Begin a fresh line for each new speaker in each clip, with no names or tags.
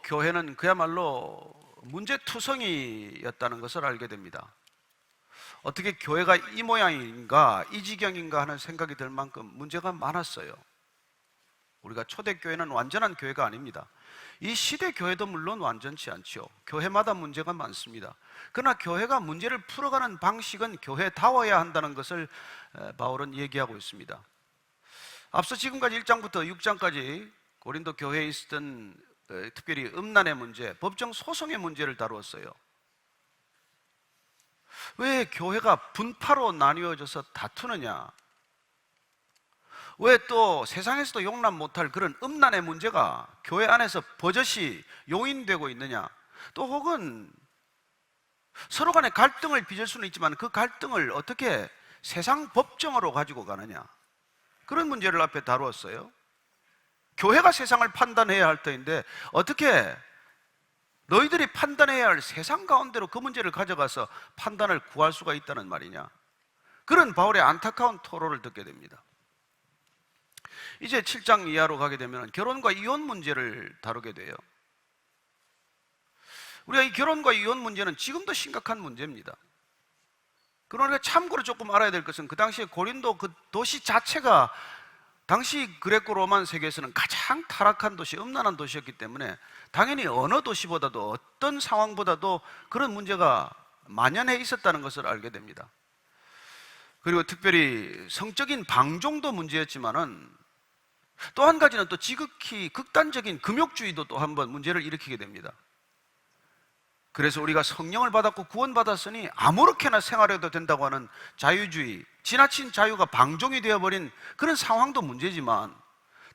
교회는 그야말로 문제투성이였다는 것을 알게 됩니다. 어떻게 교회가 이 모양인가, 이 지경인가 하는 생각이 들 만큼 문제가 많았어요. 우리가 초대교회는 완전한 교회가 아닙니다. 이 시대 교회도 물론 완전치 않지요. 교회마다 문제가 많습니다. 그러나 교회가 문제를 풀어가는 방식은 교회다워야 한다는 것을 바울은 얘기하고 있습니다. 앞서 지금까지 1장부터 6장까지 고린도 교회에 있었던 특별히 음란의 문제, 법정 소송의 문제를 다루었어요. 왜 교회가 분파로 나뉘어져서 다투느냐? 왜 또 세상에서도 용납 못할 그런 음란의 문제가 교회 안에서 버젓이 용인되고 있느냐? 또 혹은 서로 간에 갈등을 빚을 수는 있지만 그 갈등을 어떻게 세상 법정으로 가지고 가느냐? 그런 문제를 앞에 다루었어요. 교회가 세상을 판단해야 할 터인데 어떻게 너희들이 판단해야 할 세상 가운데로 그 문제를 가져가서 판단을 구할 수가 있다는 말이냐? 그런 바울의 안타까운 토로를 듣게 됩니다. 이제 7장 이하로 가게 되면 결혼과 이혼 문제를 다루게 돼요. 우리가 이 결혼과 이혼 문제는 지금도 심각한 문제입니다. 그러나 참고로 조금 알아야 될 것은 그 당시에 고린도 그 도시 자체가 당시 그레코 로만 세계에서는 가장 타락한 도시, 음란한 도시였기 때문에 당연히 어느 도시보다도 어떤 상황보다도 그런 문제가 만연해 있었다는 것을 알게 됩니다. 그리고 특별히 성적인 방종도 문제였지만은 또 한 가지는 또 지극히 극단적인 금욕주의도 또 한번 문제를 일으키게 됩니다. 그래서 우리가 성령을 받았고 구원받았으니 아무렇게나 생활해도 된다고 하는 자유주의, 지나친 자유가 방종이 되어버린 그런 상황도 문제지만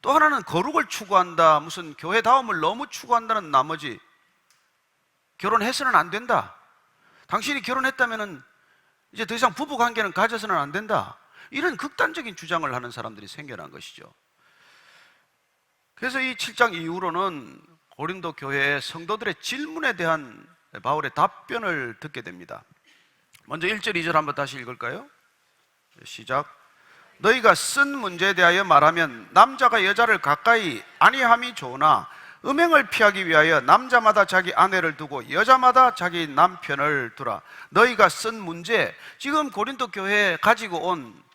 또 하나는 거룩을 추구한다, 무슨 교회다움을 너무 추구한다는 나머지 결혼해서는 안 된다, 당신이 결혼했다면 이제 더 이상 부부관계는 가져서는 안 된다, 이런 극단적인 주장을 하는 사람들이 생겨난 것이죠. 그래서 이 7장 이후로는 고린도 교회의 성도들의 질문에 대한 바울의 답변을 듣게 됩니다. 먼저 1절, 2절 한번 다시 읽을까요? 시작. 너희가 쓴 문제에 대하여 말하면 남자가 여자를 가까이 아니함이 좋으나 음행을 피하기 위하여 남자마다 자기 아내를 두고 여자마다 자기 남편을 두라. 너희가 쓴 문제, 지금 고린도 교회에 가지고 온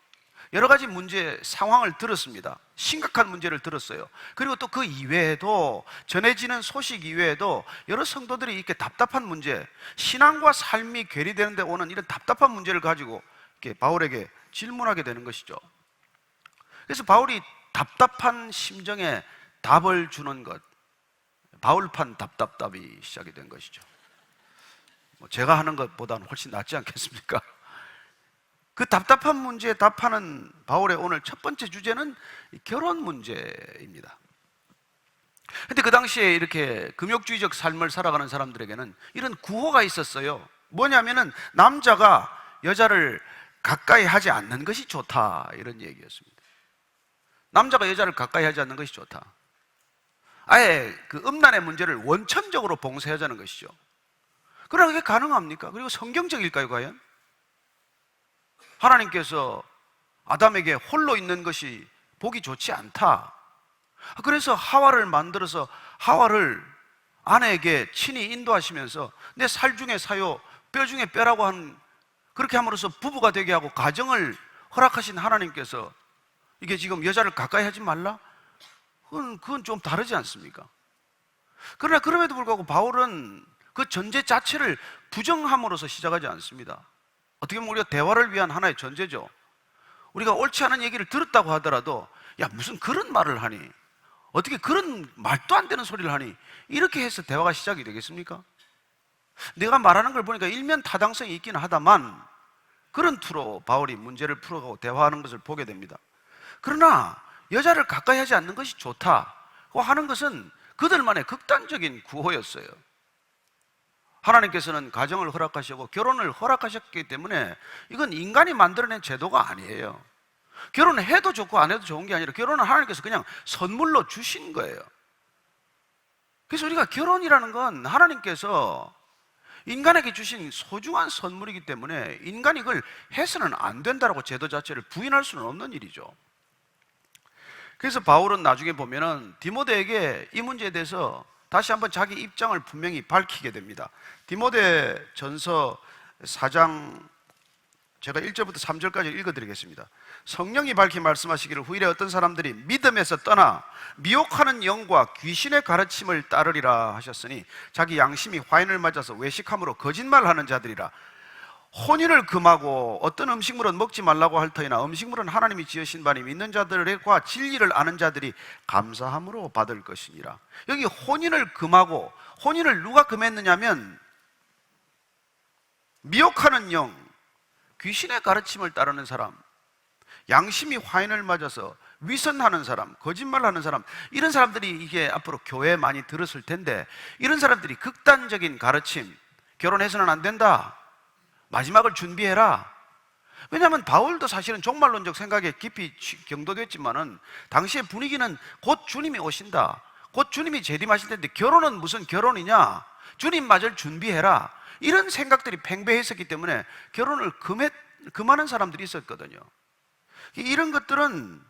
여러 가지 문제 상황을 들었습니다. 심각한 문제를 들었어요. 그리고 또 그 이외에도 전해지는 소식 이외에도 여러 성도들이 이렇게 답답한 문제, 신앙과 삶이 괴리되는 데 오는 이런 답답한 문제를 가지고 이렇게 바울에게 질문하게 되는 것이죠. 그래서 바울이 답답한 심정에 답을 주는 것, 바울판 답답답이 시작이 된 것이죠. 제가 하는 것보다는 훨씬 낫지 않겠습니까? 그 답답한 문제에 답하는 바울의 오늘 첫 번째 주제는 결혼 문제입니다. 그런데 그 당시에 이렇게 금욕주의적 삶을 살아가는 사람들에게는 이런 구호가 있었어요. 뭐냐면은 남자가 여자를 가까이 하지 않는 것이 좋다, 이런 얘기였습니다. 남자가 여자를 가까이 하지 않는 것이 좋다. 아예 그 음란의 문제를 원천적으로 봉쇄하자는 것이죠. 그러나 그게 가능합니까? 그리고 성경적일까요, 과연? 하나님께서 아담에게 홀로 있는 것이 보기 좋지 않다, 그래서 하와를 만들어서 하와를 아내에게 친히 인도하시면서 내 살 중에 살요 뼈 중에 뼈라고 한, 그렇게 함으로써 부부가 되게 하고 가정을 허락하신 하나님께서 이게 지금 여자를 가까이 하지 말라? 그건 좀 다르지 않습니까? 그러나 그럼에도 불구하고 바울은 그 전제 자체를 부정함으로써 시작하지 않습니다. 어떻게 보면 우리가 대화를 위한 하나의 전제죠. 우리가 옳지 않은 얘기를 들었다고 하더라도 야, 무슨 그런 말을 하니? 어떻게 그런 말도 안 되는 소리를 하니? 이렇게 해서 대화가 시작이 되겠습니까? 내가 말하는 걸 보니까 일면 타당성이 있기는 하다만 그런 투로 바울이 문제를 풀어가고 대화하는 것을 보게 됩니다. 그러나 여자를 가까이 하지 않는 것이 좋다고 하는 것은 그들만의 극단적인 구호였어요. 하나님께서는 가정을 허락하시고 결혼을 허락하셨기 때문에 이건 인간이 만들어낸 제도가 아니에요. 결혼을 해도 좋고 안 해도 좋은 게 아니라 결혼은 하나님께서 그냥 선물로 주신 거예요. 그래서 우리가 결혼이라는 건 하나님께서 인간에게 주신 소중한 선물이기 때문에 인간이 그걸 해서는 안 된다라고 제도 자체를 부인할 수는 없는 일이죠. 그래서 바울은 나중에 보면은 디모데에게 이 문제에 대해서 다시 한번 자기 입장을 분명히 밝히게 됩니다. 디모데 전서 4장 제가 1절부터 3절까지 읽어드리겠습니다. 성령이 밝히 말씀하시기를 후일에 어떤 사람들이 믿음에서 떠나 미혹하는 영과 귀신의 가르침을 따르리라 하셨으니 자기 양심이 화인을 맞아서 외식함으로 거짓말하는 자들이라. 혼인을 금하고 어떤 음식물은 먹지 말라고 할 터이나 음식물은 하나님이 지으신 바니 믿는 자들과 진리를 아는 자들이 감사함으로 받을 것이니라. 여기 혼인을 금하고, 혼인을 누가 금했느냐면 미혹하는 영, 귀신의 가르침을 따르는 사람, 양심이 화인을 맞아서 위선하는 사람, 거짓말하는 사람, 이런 사람들이 이게 앞으로 교회에 많이 들었을 텐데, 이런 사람들이 극단적인 가르침, 결혼해서는 안 된다, 마지막을 준비해라. 왜냐하면 바울도 사실은 종말론적 생각에 깊이 경도됐지만은 당시의 분위기는 곧 주님이 오신다, 곧 주님이 재림하실 텐데 결혼은 무슨 결혼이냐, 주님 맞을 준비해라, 이런 생각들이 팽배했었기 때문에 결혼을 금하는 사람들이 있었거든요. 이런 것들은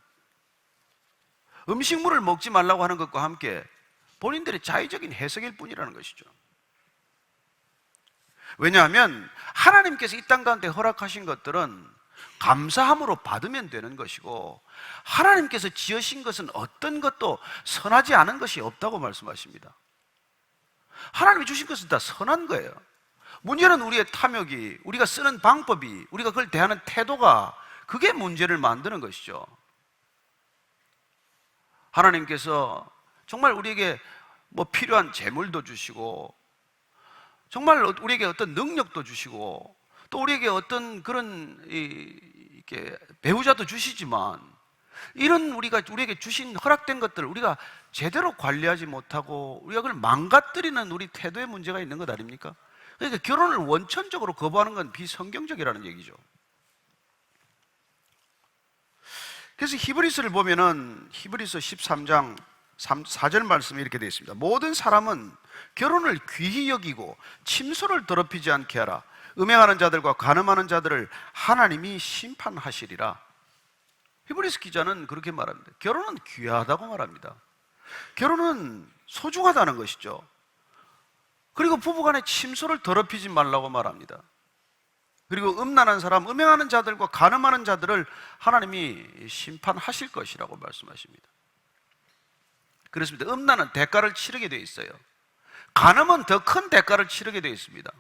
음식물을 먹지 말라고 하는 것과 함께 본인들의 자의적인 해석일 뿐이라는 것이죠. 왜냐하면 하나님께서 이 땅 가운데 허락하신 것들은 감사함으로 받으면 되는 것이고, 하나님께서 지으신 것은 어떤 것도 선하지 않은 것이 없다고 말씀하십니다. 하나님이 주신 것은 다 선한 거예요. 문제는 우리의 탐욕이, 우리가 쓰는 방법이, 우리가 그걸 대하는 태도가, 그게 문제를 만드는 것이죠. 하나님께서 정말 우리에게 필요한 재물도 주시고, 정말 우리에게 어떤 능력도 주시고, 또 우리에게 어떤 그런 이렇게 배우자도 주시지만, 이런 우리에게 주신 허락된 것들을 우리가 제대로 관리하지 못하고 우리가 그걸 망가뜨리는 우리 태도에 문제가 있는 것 아닙니까? 그러니까 결혼을 원천적으로 거부하는 건 비성경적이라는 얘기죠. 그래서 히브리서를 보면은 히브리서 13장 4절 말씀이 이렇게 되어 있습니다. 모든 사람은 결혼을 귀히 여기고 침소를 더럽히지 않게 하라. 음행하는 자들과 간음하는 자들을 하나님이 심판하시리라. 히브리서 기자는 그렇게 말합니다. 결혼은 귀하다고 말합니다. 결혼은 소중하다는 것이죠. 그리고 부부간에 침소를 더럽히지 말라고 말합니다. 그리고 음란한 사람, 음행하는 자들과 간음하는 자들을 하나님이 심판하실 것이라고 말씀하십니다. 그렇습니다. 음란은 대가를 치르게 되어 있어요. 간음은 더 큰 대가를 치르게 되어 있습니다.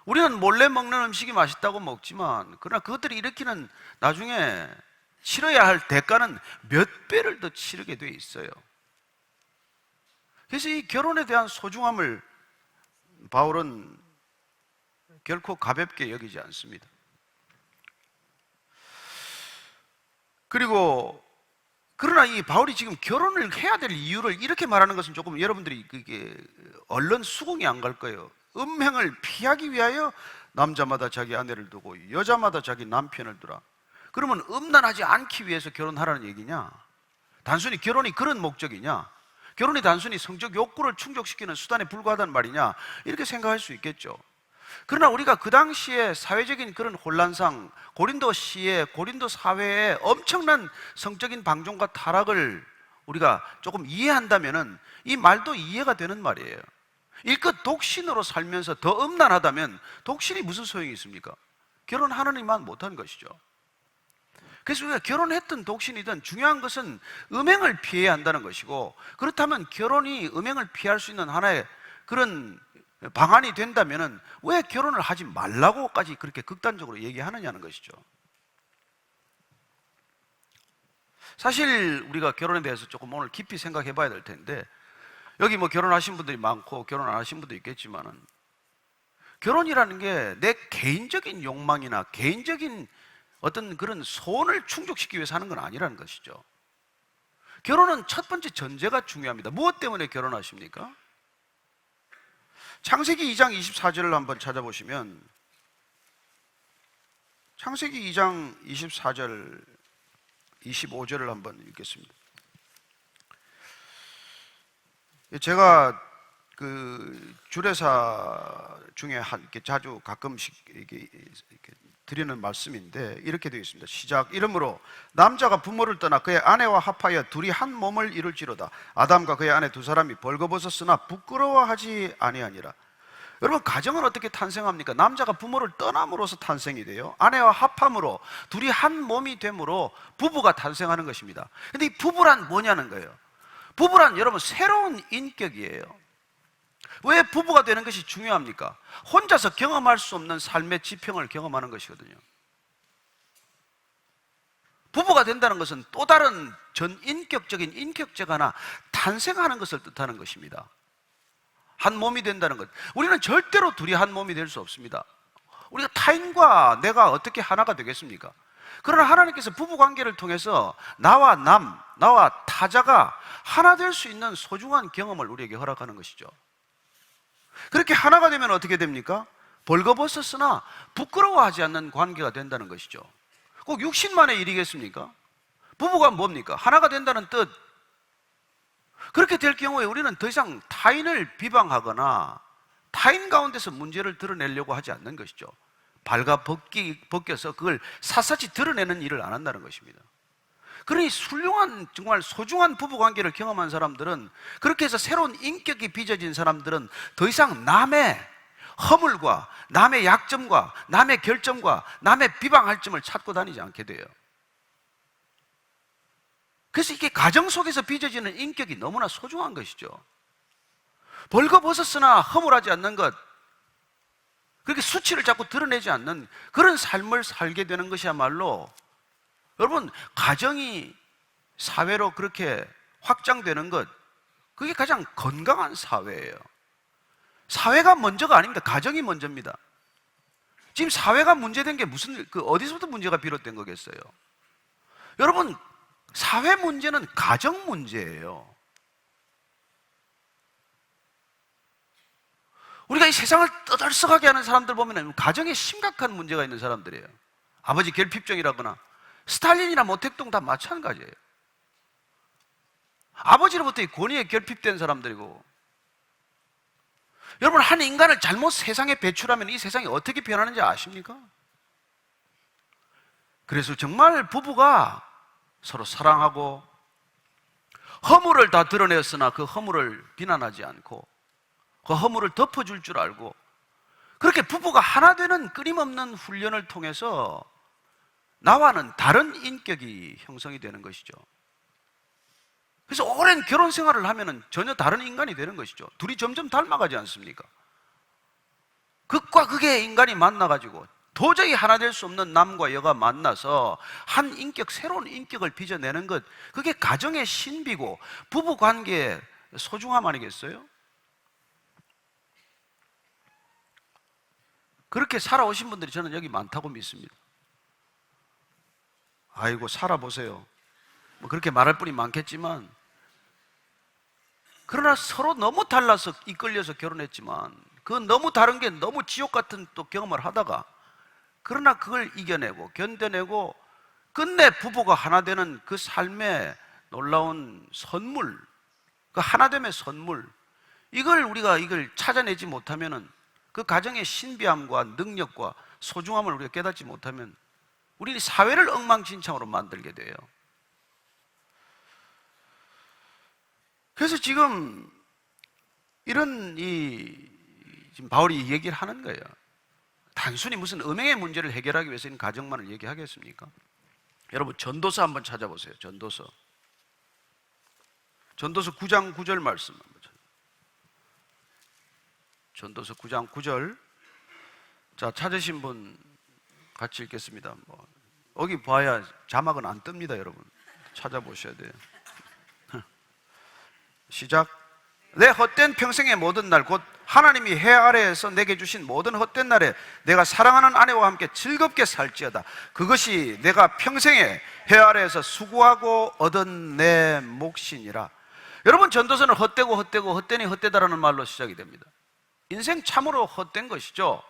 우리는 몰래 먹는 음식이 맛있다고 먹지만, 그러나 그것들이 일으키는 나중에 치러야 할 대가는 몇 배를 더 치르게 되어 있어요. 그래서 이 결혼에 대한 소중함을 바울은 결코 가볍게 여기지 않습니다. 그러나 이 바울이 지금 결혼을 해야 될 이유를 이렇게 말하는 것은 조금 여러분들이 그게 얼른 수긍이 안 갈 거예요. 음행을 피하기 위하여 남자마다 자기 아내를 두고 여자마다 자기 남편을 두라. 그러면 음란하지 않기 위해서 결혼하라는 얘기냐? 단순히 결혼이 그런 목적이냐? 결혼이 단순히 성적 욕구를 충족시키는 수단에 불과하다는 말이냐? 이렇게 생각할 수 있겠죠. 그러나 우리가 그 당시에 사회적인 그런 혼란상, 고린도 사회의 엄청난 성적인 방종과 타락을 우리가 조금 이해한다면 이 말도 이해가 되는 말이에요. 일껏 독신으로 살면서 더 음란하다면 독신이 무슨 소용이 있습니까? 결혼하느니만 못한 것이죠. 그래서 우리가 결혼했든 독신이든 중요한 것은 음행을 피해야 한다는 것이고, 그렇다면 결혼이 음행을 피할 수 있는 하나의 그런 방안이 된다면 왜 결혼을 하지 말라고까지 그렇게 극단적으로 얘기하느냐는 것이죠. 사실 우리가 결혼에 대해서 조금 오늘 깊이 생각해 봐야 될 텐데, 여기 결혼하신 분들이 많고 결혼 안 하신 분도 있겠지만은, 결혼이라는 게 내 개인적인 욕망이나 개인적인 어떤 그런 소원을 충족시키기 위해서 하는 건 아니라는 것이죠. 결혼은 첫 번째 전제가 중요합니다. 무엇 때문에 결혼하십니까? 창세기 2장 24절을 한번 찾아보시면, 창세기 2장 24절 25절을 한번 읽겠습니다. 제가 그 주례사 중에 이렇게 자주 가끔씩 이렇게 드리는 말씀인데 이렇게 되어 있습니다. 시작. 이러므로 남자가 부모를 떠나 그의 아내와 합하여 둘이 한 몸을 이룰지로다. 아담과 그의 아내 두 사람이 벌거벗었으나 부끄러워하지 아니하니라. 여러분, 가정은 어떻게 탄생합니까? 남자가 부모를 떠남으로써 탄생이 돼요. 아내와 합함으로 둘이 한 몸이 됨으로 부부가 탄생하는 것입니다. 근데 이 부부란 뭐냐는 거예요. 부부란 여러분 새로운 인격이에요. 왜 부부가 되는 것이 중요합니까? 혼자서 경험할 수 없는 삶의 지평을 경험하는 것이거든요. 부부가 된다는 것은 또 다른 전인격적인 인격체가 하나 탄생하는 것을 뜻하는 것입니다. 한 몸이 된다는 것. 우리는 절대로 둘이 한 몸이 될 수 없습니다. 우리가 타인과 내가 어떻게 하나가 되겠습니까? 그러나 하나님께서 부부관계를 통해서 나와 타자가 하나 될 수 있는 소중한 경험을 우리에게 허락하는 것이죠. 그렇게 하나가 되면 어떻게 됩니까? 벌거벗었으나 부끄러워하지 않는 관계가 된다는 것이죠. 꼭 육신만의 일이겠습니까? 부부가 뭡니까? 하나가 된다는 뜻. 그렇게 될 경우에 우리는 더 이상 타인을 비방하거나 타인 가운데서 문제를 드러내려고 하지 않는 것이죠. 벗겨서 그걸 샅샅이 드러내는 일을 안 한다는 것입니다. 그러니 훌륭한 정말 소중한 부부관계를 경험한 사람들은, 그렇게 해서 새로운 인격이 빚어진 사람들은 더 이상 남의 허물과 남의 약점과 남의 결점과 남의 비방할 점을 찾고 다니지 않게 돼요. 그래서 이게 가정 속에서 빚어지는 인격이 너무나 소중한 것이죠. 벌거벗었으나 허물하지 않는 것, 그렇게 수치를 자꾸 드러내지 않는 그런 삶을 살게 되는 것이야말로, 여러분, 가정이 사회로 그렇게 확장되는 것, 그게 가장 건강한 사회예요. 사회가 먼저가 아닙니다. 가정이 먼저입니다. 지금 사회가 문제된 게 어디서부터 문제가 비롯된 거겠어요? 여러분, 사회 문제는 가정 문제예요. 우리가 이 세상을 떠들썩하게 하는 사람들 보면 가정에 심각한 문제가 있는 사람들이에요. 아버지 결핍증이라거나, 스탈린이나 모택동 다 마찬가지예요. 아버지로부터 이 권위에 결핍된 사람들이고, 여러분, 한 인간을 잘못 세상에 배출하면 이 세상이 어떻게 변하는지 아십니까? 그래서 정말 부부가 서로 사랑하고 허물을 다 드러냈으나 그 허물을 비난하지 않고 그 허물을 덮어줄 줄 알고, 그렇게 부부가 하나 되는 끊임없는 훈련을 통해서 나와는 다른 인격이 형성이 되는 것이죠. 그래서 오랜 결혼 생활을 하면 전혀 다른 인간이 되는 것이죠. 둘이 점점 닮아가지 않습니까? 극과 극의 인간이 만나가지고 도저히 하나 될 수 없는 남과 여가 만나서 한 인격, 새로운 인격을 빚어내는 것, 그게 가정의 신비고 부부관계의 소중함 아니겠어요? 그렇게 살아오신 분들이 저는 여기 많다고 믿습니다. 아이고, 살아보세요. 뭐 그렇게 말할 분이 많겠지만, 그러나 서로 너무 달라서 이끌려서 결혼했지만, 그 너무 다른 게 너무 지옥 같은 또 경험을 하다가, 그러나 그걸 이겨내고 견뎌내고 끝내 부부가 하나 되는 그 삶의 놀라운 선물, 그 하나됨의 선물, 우리가 이걸 찾아내지 못하면은, 그 가정의 신비함과 능력과 소중함을 우리가 깨닫지 못하면 우리 사회를 엉망진창으로 만들게 돼요. 그래서 지금 이런 지금 바울이 얘기를 하는 거예요. 단순히 무슨 음행의 문제를 해결하기 위해서 가정만을 얘기하겠습니까? 여러분, 전도서 한번 찾아보세요. 전도서 9장 9절 말씀 한번 찾아보세요. 전도서 9장 9절. 자, 찾으신 분 같이 읽겠습니다. 여기 봐야 자막은 안 뜹니다, 여러분. 찾아보셔야 돼요. 시작. 내 헛된 평생의 모든 날, 곧 하나님이 해 아래에서 내게 주신 모든 헛된 날에 내가 사랑하는 아내와 함께 즐겁게 살지어다. 그것이 내가 평생에 해 아래에서 수고하고 얻은 내 몫이니라. 여러분, 전도서는 헛되고 헛되니 헛되다라는 말로 시작이 됩니다. 인생 참으로 헛된 것이죠.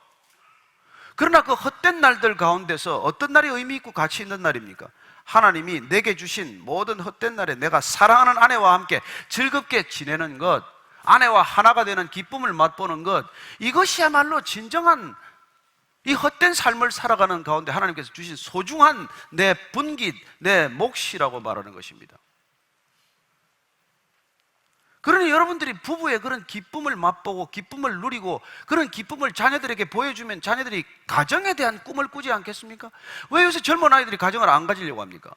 그러나 그 헛된 날들 가운데서 어떤 날이 의미 있고 가치 있는 날입니까? 하나님이 내게 주신 모든 헛된 날에 내가 사랑하는 아내와 함께 즐겁게 지내는 것, 아내와 하나가 되는 기쁨을 맛보는 것, 이것이야말로 진정한 이 헛된 삶을 살아가는 가운데 하나님께서 주신 소중한 내 분깃, 내 몫이라고 말하는 것입니다. 그러니 여러분들이 부부의 그런 기쁨을 맛보고 기쁨을 누리고 그런 기쁨을 자녀들에게 보여주면 자녀들이 가정에 대한 꿈을 꾸지 않겠습니까? 왜 요새 젊은 아이들이 가정을 안 가지려고 합니까?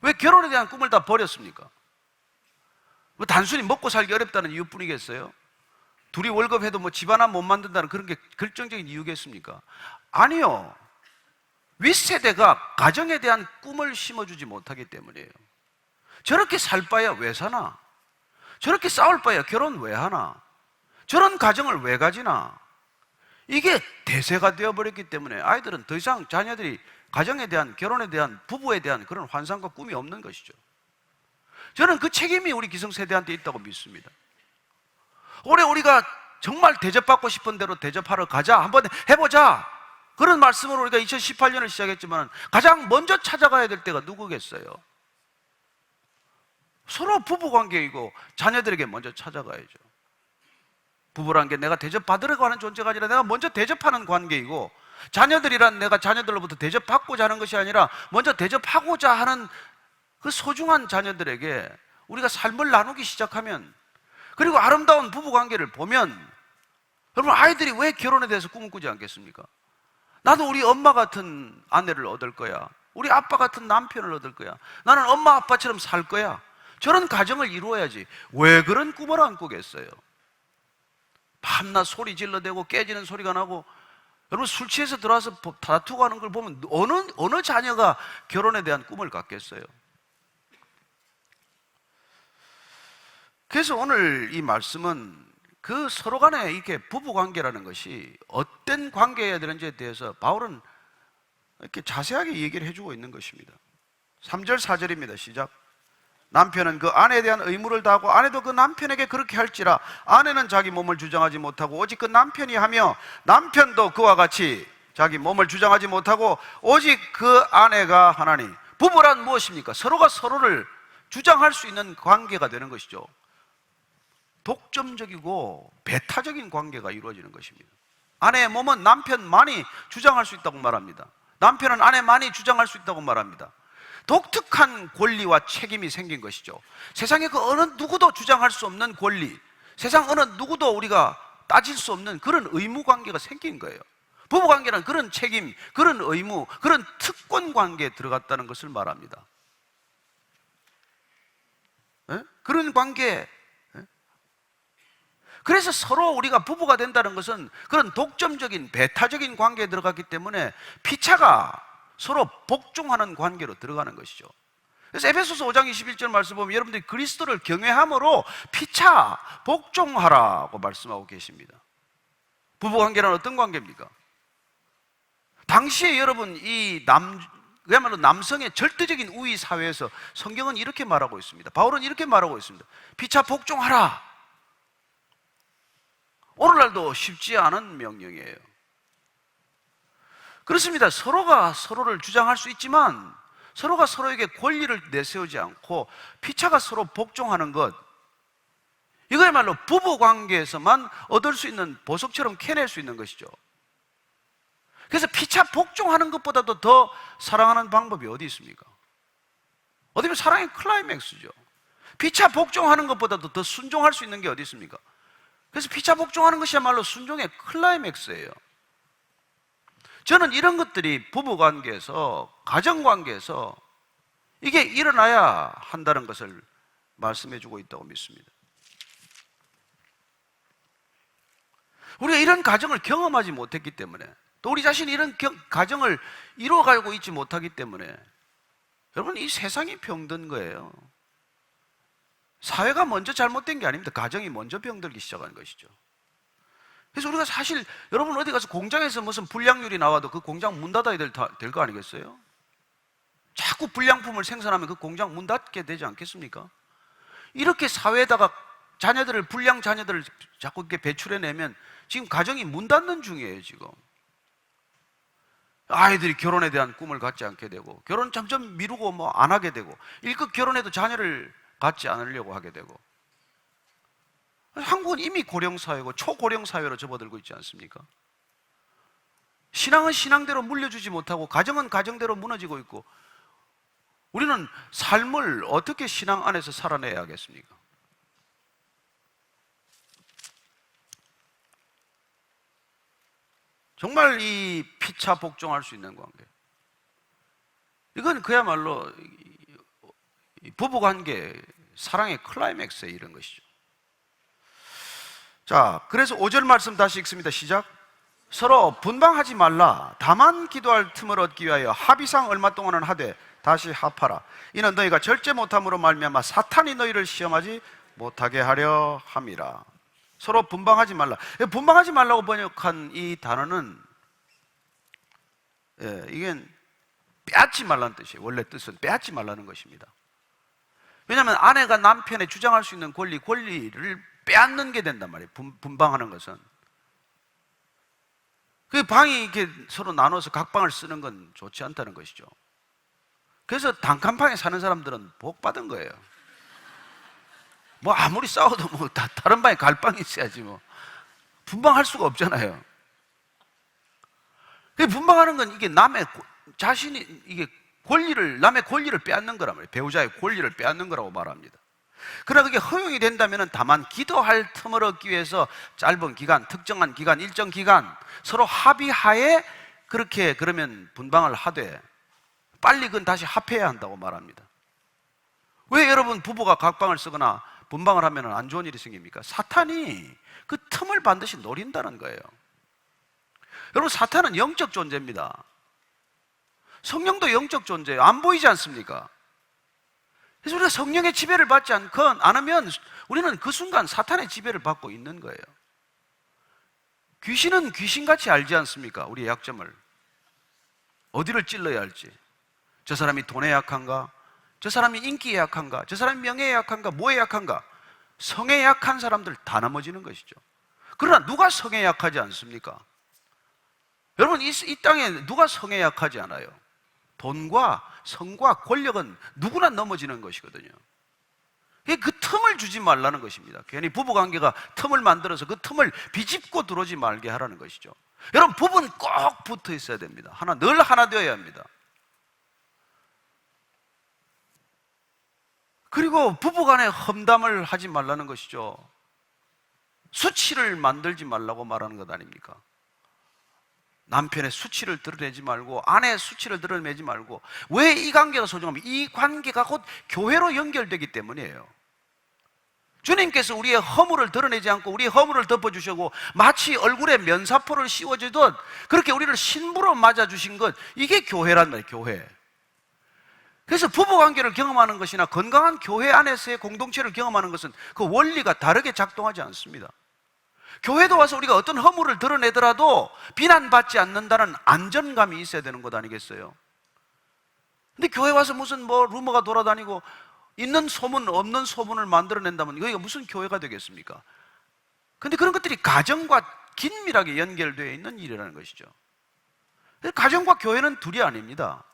왜 결혼에 대한 꿈을 다 버렸습니까? 뭐 단순히 먹고 살기 어렵다는 이유뿐이겠어요? 둘이 월급해도 뭐 집 하나 못 만든다는 그런 게 결정적인 이유겠습니까? 아니요. 윗세대가 가정에 대한 꿈을 심어주지 못하기 때문이에요. 저렇게 살 바야 왜 사나? 저렇게 싸울 바야 결혼 왜 하나? 저런 가정을 왜 가지나? 이게 대세가 되어버렸기 때문에 아이들은 더 이상 자녀들이 가정에 대한, 결혼에 대한, 부부에 대한 그런 환상과 꿈이 없는 것이죠. 저는 그 책임이 우리 기성세대한테 있다고 믿습니다. 올해 우리가 정말 대접받고 싶은 대로 대접하러 가자, 한번 해보자, 그런 말씀으로 우리가 2018년을 시작했지만 가장 먼저 찾아가야 될 때가 누구겠어요? 서로 부부관계이고 자녀들에게 먼저 찾아가야죠. 부부란 게 내가 대접받으려고 하는 존재가 아니라 내가 먼저 대접하는 관계이고, 자녀들이란 내가 자녀들로부터 대접받고자 하는 것이 아니라 먼저 대접하고자 하는 그 소중한 자녀들에게 우리가 삶을 나누기 시작하면, 그리고 아름다운 부부관계를 보면, 여러분, 아이들이 왜 결혼에 대해서 꿈을 꾸지 않겠습니까? 나도 우리 엄마 같은 아내를 얻을 거야, 우리 아빠 같은 남편을 얻을 거야, 나는 엄마 아빠처럼 살 거야, 저런 가정을 이루어야지. 왜 그런 꿈을 안 꾸겠어요? 밤낮 소리 질러대고 깨지는 소리가 나고, 여러분 술 취해서 들어와서 다투고 하는 걸 보면 어느 자녀가 결혼에 대한 꿈을 갖겠어요? 그래서 오늘 이 말씀은 그 서로 간에 이렇게 부부 관계라는 것이 어떤 관계여야 되는지에 대해서 바울은 이렇게 자세하게 얘기를 해주고 있는 것입니다. 3절 4절입니다. 시작. 남편은 그 아내에 대한 의무를 다하고 아내도 그 남편에게 그렇게 할지라. 아내는 자기 몸을 주장하지 못하고 오직 그 남편이 하며, 남편도 그와 같이 자기 몸을 주장하지 못하고 오직 그 아내가 하나니. 부부란 무엇입니까? 서로가 서로를 주장할 수 있는 관계가 되는 것이죠. 독점적이고 배타적인 관계가 이루어지는 것입니다. 아내의 몸은 남편만이 주장할 수 있다고 말합니다. 남편은 아내만이 주장할 수 있다고 말합니다. 독특한 권리와 책임이 생긴 것이죠. 세상에 그 어느 누구도 주장할 수 없는 권리, 세상 어느 누구도 우리가 따질 수 없는 그런 의무 관계가 생긴 거예요. 부부관계는 그런 책임, 그런 의무, 그런 특권 관계에 들어갔다는 것을 말합니다. 에? 그런 관계. 그래서 서로 우리가 부부가 된다는 것은 그런 독점적인 배타적인 관계에 들어갔기 때문에 피차가 서로 복종하는 관계로 들어가는 것이죠. 그래서 에베소서 5장 21절 말씀 보면 여러분들이 그리스도를 경외함으로 피차 복종하라고 말씀하고 계십니다. 부부관계는 어떤 관계입니까? 당시에 여러분 그야말로 남성의 절대적인 우위 사회에서 성경은 이렇게 말하고 있습니다. 바울은 이렇게 말하고 있습니다. 피차 복종하라. 오늘날도 쉽지 않은 명령이에요. 그렇습니다. 서로가 서로를 주장할 수 있지만 서로가 서로에게 권리를 내세우지 않고 피차가 서로 복종하는 것, 이거야말로 부부관계에서만 얻을 수 있는 보석처럼 캐낼 수 있는 것이죠. 그래서 피차 복종하는 것보다도 더 사랑하는 방법이 어디 있습니까? 어디 보면 사랑의 클라이맥스죠. 피차 복종하는 것보다도 더 순종할 수 있는 게 어디 있습니까? 그래서 피차 복종하는 것이야말로 순종의 클라이맥스예요. 저는 이런 것들이 부부관계에서, 가정관계에서 이게 일어나야 한다는 것을 말씀해주고 있다고 믿습니다. 우리가 이런 가정을 경험하지 못했기 때문에, 또 우리 자신이 이런 가정을 이루어가고 있지 못하기 때문에, 여러분, 이 세상이 병든 거예요. 사회가 먼저 잘못된 게 아닙니다. 가정이 먼저 병들기 시작한 것이죠. 그래서 우리가 사실 여러분 어디 가서 공장에서 무슨 불량률이 나와도 그 공장 문 닫아야 될 거 아니겠어요? 자꾸 불량품을 생산하면 그 공장 문 닫게 되지 않겠습니까? 이렇게 사회에다가 불량 자녀들을 자꾸 이렇게 배출해내면 지금 가정이 문 닫는 중이에요. 지금 아이들이 결혼에 대한 꿈을 갖지 않게 되고, 결혼 점점 미루고 뭐 안 하게 되고, 일찍 결혼해도 자녀를 갖지 않으려고 하게 되고, 한국은 이미 고령사회고 초고령사회로 접어들고 있지 않습니까? 신앙은 신앙대로 물려주지 못하고 가정은 가정대로 무너지고 있고, 우리는 삶을 어떻게 신앙 안에서 살아내야 하겠습니까? 정말 이 피차 복종할 수 있는 관계, 이건 그야말로 부부관계 사랑의 클라이맥스에 이른 것이죠. 자, 그래서 5절 말씀 다시 읽습니다. 시작. 서로 분방하지 말라. 다만 기도할 틈을 얻기 위하여 합의상 얼마 동안은 하되 다시 합하라. 이는 너희가 절제 못함으로 말미암아 사탄이 너희를 시험하지 못하게 하려 함이라. 서로 분방하지 말라. 분방하지 말라고 번역한 이 단어는, 이게 빼앗지 말라는 뜻이에요. 원래 뜻은 빼앗지 말라는 것입니다. 왜냐하면 아내가 남편의 주장할 수 있는 권리를 빼앗는 게 된단 말이에요. 분방하는 것은. 그 방이 이렇게 서로 나눠서 각 방을 쓰는 건 좋지 않다는 것이죠. 그래서 단칸방에 사는 사람들은 복 받은 거예요. 뭐 아무리 싸워도 뭐 다른 방에 갈 방이 있어야지 뭐. 분방할 수가 없잖아요. 그 분방하는 건 이게 남의 자신이 이게 남의 권리를 빼앗는 거란 말이에요. 배우자의 권리를 빼앗는 거라고 말합니다. 그러나 그게 허용이 된다면 다만 기도할 틈을 얻기 위해서 짧은 기간, 특정한 기간, 일정 기간 서로 합의하에 그렇게 그러면 분방을 하되 빨리 그건 다시 합해야 한다고 말합니다. 왜 여러분 부부가 각방을 쓰거나 분방을 하면 안 좋은 일이 생깁니까? 사탄이 그 틈을 반드시 노린다는 거예요. 여러분, 사탄은 영적 존재입니다. 성령도 영적 존재예요. 안 보이지 않습니까? 그래서 우리가 성령의 지배를 받지 않으면 우리는 그 순간 사탄의 지배를 받고 있는 거예요. 귀신은 귀신같이 알지 않습니까? 우리의 약점을. 어디를 찔러야 할지. 저 사람이 돈에 약한가? 저 사람이 인기에 약한가? 저 사람이 명예에 약한가? 뭐에 약한가? 성에 약한 사람들 다 넘어지는 것이죠. 그러나 누가 성에 약하지 않습니까? 여러분, 이 땅에 누가 성에 약하지 않아요? 돈과 성과 권력은 누구나 넘어지는 것이거든요. 그 틈을 주지 말라는 것입니다. 괜히 부부관계가 틈을 만들어서 그 틈을 비집고 들어오지 말게 하라는 것이죠. 여러분, 부부는 꼭 붙어 있어야 됩니다. 늘 하나 되어야 합니다. 그리고 부부간에 험담을 하지 말라는 것이죠. 수치를 만들지 말라고 말하는 것 아닙니까? 남편의 수치를 드러내지 말고 아내의 수치를 드러내지 말고. 왜 이 관계가 소중합니까? 이 관계가 곧 교회로 연결되기 때문이에요. 주님께서 우리의 허물을 드러내지 않고 우리의 허물을 덮어주시고 마치 얼굴에 면사포를 씌워주듯 그렇게 우리를 신부로 맞아주신 것, 이게 교회란 말이에요. 교회. 그래서 부부관계를 경험하는 것이나 건강한 교회 안에서의 공동체를 경험하는 것은 그 원리가 다르게 작동하지 않습니다. 교회도 와서 우리가 어떤 허물을 드러내더라도 비난받지 않는다는 안전감이 있어야 되는 것 아니겠어요? 근데 교회 와서 무슨 루머가 돌아다니고 있는 소문 없는 소문을 만들어낸다면 여기가 무슨 교회가 되겠습니까? 근데 그런 것들이 가정과 긴밀하게 연결되어 있는 일이라는 것이죠. 가정과 교회는 둘이 아닙니다.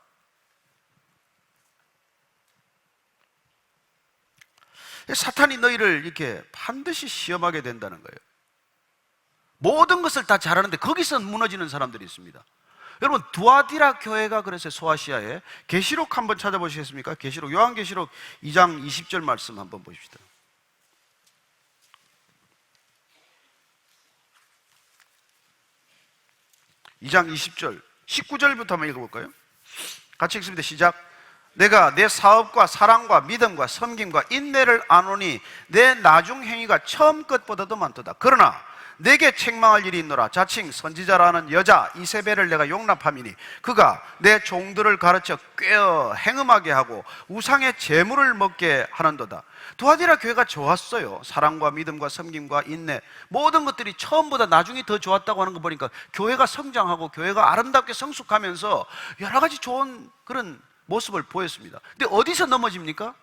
사탄이 너희를 이렇게 반드시 시험하게 된다는 거예요. 모든 것을 다 잘하는데 거기서 무너지는 사람들이 있습니다. 여러분, 두아디라 교회가 그래서 소아시아에, 계시록 한번 찾아보시겠습니까? 계시록, 요한계시록 2장 20절 말씀 한번 보십시다. (2장 20절) 19절부터 한번 읽어볼까요? 같이 읽습니다. 시작. 내가 내 사업과 사랑과 믿음과 섬김과 인내를 아노니 내 나중 행위가 처음 것보다도 많도다. 그러나 내게 책망할 일이 있노라. 자칭 선지자라는 여자 이세벨을 내가 용납함이니 그가 내 종들을 가르쳐 꾀어 행음하게 하고 우상의 제물을 먹게 하는도다. 두아디라 교회가 좋았어요. 사랑과 믿음과 섬김과 인내, 모든 것들이 처음보다 나중에 더 좋았다고 하는 거 보니까 교회가 성장하고 교회가 아름답게 성숙하면서 여러 가지 좋은 그런 모습을 보였습니다. 근데 어디서 넘어집니까?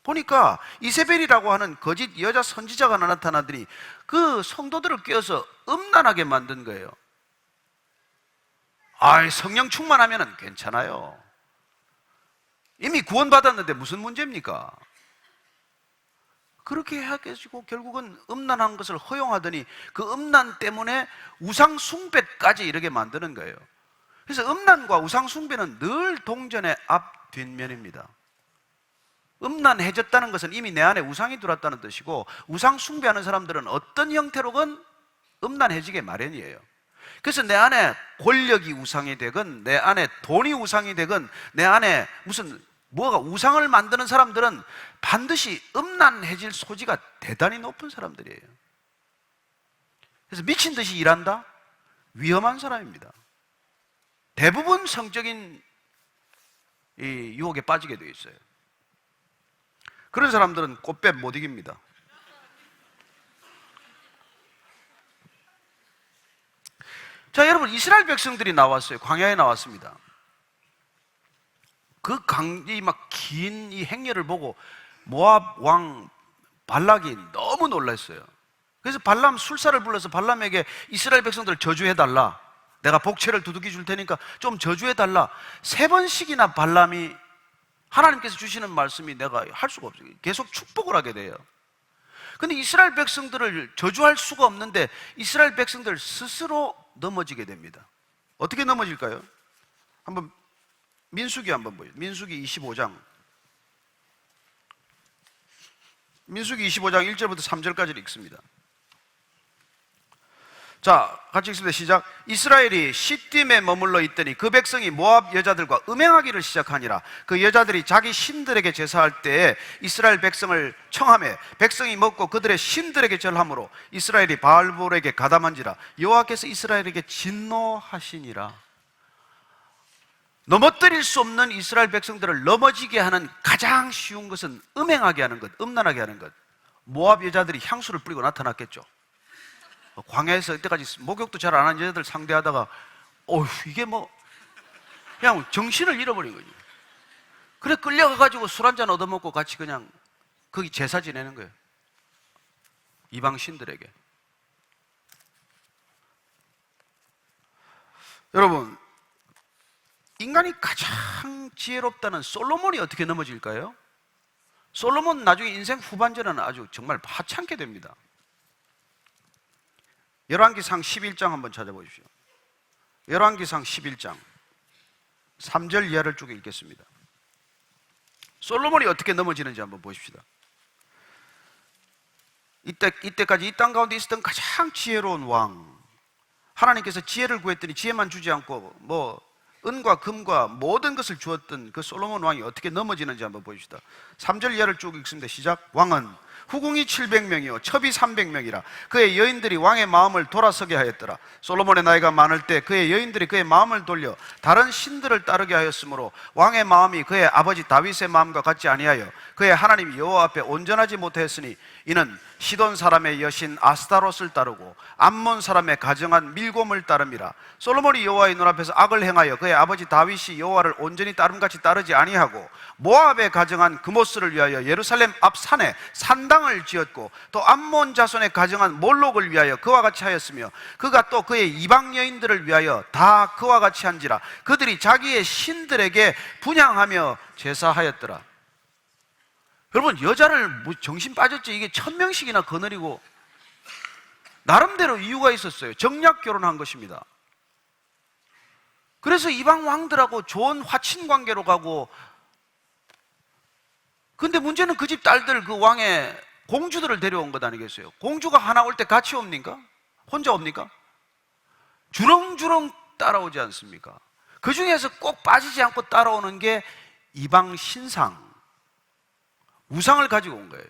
보니까 이세벨이라고 하는 거짓 여자 선지자가 나타나더니 그 성도들을 꿰어서 음란하게 만든 거예요. 성령 충만하면 괜찮아요. 이미 구원받았는데 무슨 문제입니까? 그렇게 해가지고 결국은 음란한 것을 허용하더니 그 음란 때문에 우상 숭배까지 이르게 만드는 거예요. 그래서 음란과 우상 숭배는 늘 동전의 앞 뒷면입니다. 음란해졌다는 것은 이미 내 안에 우상이 들어왔다는 뜻이고, 우상 숭배하는 사람들은 어떤 형태로건 음란해지게 마련이에요. 그래서 내 안에 권력이 우상이 되건, 내 안에 돈이 우상이 되건, 내 안에 무슨 뭐가 우상을 만드는 사람들은 반드시 음란해질 소지가 대단히 높은 사람들이에요. 그래서 미친 듯이 일한다? 위험한 사람입니다. 대부분 성적인 이 유혹에 빠지게 되어 있어요. 그런 사람들은 꽃뱀 못 이깁니다. 자, 여러분, 이스라엘 백성들이 나왔어요. 광야에 나왔습니다. 그 강이 막 긴 이 행렬을 보고 모압 왕 발락이 너무 놀랐어요. 그래서 발람 술사를 불러서 발람에게 이스라엘 백성들 저주해달라, 내가 복채를 두둑이 줄 테니까 좀 저주해달라. 3번씩이나 발람이, 하나님께서 주시는 말씀이 내가 할 수가 없어요. 계속 축복을 하게 돼요. 근데 이스라엘 백성들을 저주할 수가 없는데 이스라엘 백성들 스스로 넘어지게 됩니다. 어떻게 넘어질까요? 한번 민수기 한번 보여요. 민수기 25장. 민수기 25장 1절부터 3절까지를 읽습니다. 자, 같이 읽습니다. 시작. 이스라엘이 시딤에 머물러 있더니 그 백성이 모압 여자들과 음행하기를 시작하니라. 그 여자들이 자기 신들에게 제사할 때에 이스라엘 백성을 청하매 백성이 먹고 그들의 신들에게 절함으로 이스라엘이 바알볼에게 가담한지라. 여호와께서 이스라엘에게 진노하시니라. 넘어뜨릴 수 없는 이스라엘 백성들을 넘어지게 하는 가장 쉬운 것은 음행하게 하는 것, 음란하게 하는 것. 모압 여자들이 향수를 뿌리고 나타났겠죠. 광야에서 이때까지 목욕도 잘 안 하는 여자들 상대하다가 어휴, 이게 뭐 그냥 정신을 잃어버린 거지. 그래 끌려가가지고 술 한잔 얻어먹고 같이 그냥 거기 제사 지내는 거예요. 이방 신들에게. 여러분, 인간이 가장 지혜롭다는 솔로몬이 어떻게 넘어질까요? 솔로몬 나중에 인생 후반전에는 아주 정말 하찮게 됩니다. 열왕기상 11장 한번 찾아보십시오. 열왕기상 11장 3절 이하를 쭉 읽겠습니다. 솔로몬이 어떻게 넘어지는지 한번 보십시다. 이때까지 이 땅 가운데 있었던 가장 지혜로운 왕, 하나님께서 지혜를 구했더니 지혜만 주지 않고 뭐 은과 금과 모든 것을 주었던 그 솔로몬 왕이 어떻게 넘어지는지 한번 보십시다. 3절 이하를 쭉 읽습니다. 시작. 왕은 후궁이 700명이요 첩이 300명이라 그의 여인들이 왕의 마음을 돌아서게 하였더라. 솔로몬의 나이가 많을 때 그의 여인들이 그의 마음을 돌려 다른 신들을 따르게 하였으므로 왕의 마음이 그의 아버지 다윗의 마음과 같지 아니하여 그의 하나님 여호와 앞에 온전하지 못하였으니 이는 시돈 사람의 여신 아스타롯을 따르고 암몬 사람의 가정한 밀곰을 따름이라. 솔로몬이 여호와의 눈앞에서 악을 행하여 그의 아버지 다윗이 여호와를 온전히 따름같이 따르지 아니하고 모압에 가정한 그모스를 위하여 예루살렘 앞 산에 산당을 지었고 또 암몬 자손의 가정한 몰록을 위하여 그와 같이 하였으며 그가 또 그의 이방 여인들을 위하여 다 그와 같이 한지라. 그들이 자기의 신들에게 분향하며 제사하였더라. 여러분, 여자를 뭐 정신 빠졌지. 이게 1000명씩이나 거느리고 나름대로 이유가 있었어요. 정략 결혼한 것입니다. 그래서 이방 왕들하고 좋은 화친 관계로 가고, 근데 문제는 그 집 딸들, 그 왕의 공주들을 데려온 것 아니겠어요? 공주가 하나 올 때 같이 옵니까? 혼자 옵니까? 주렁주렁 따라오지 않습니까? 그 중에서 꼭 빠지지 않고 따라오는 게 이방 신상, 우상을 가지고 온 거예요.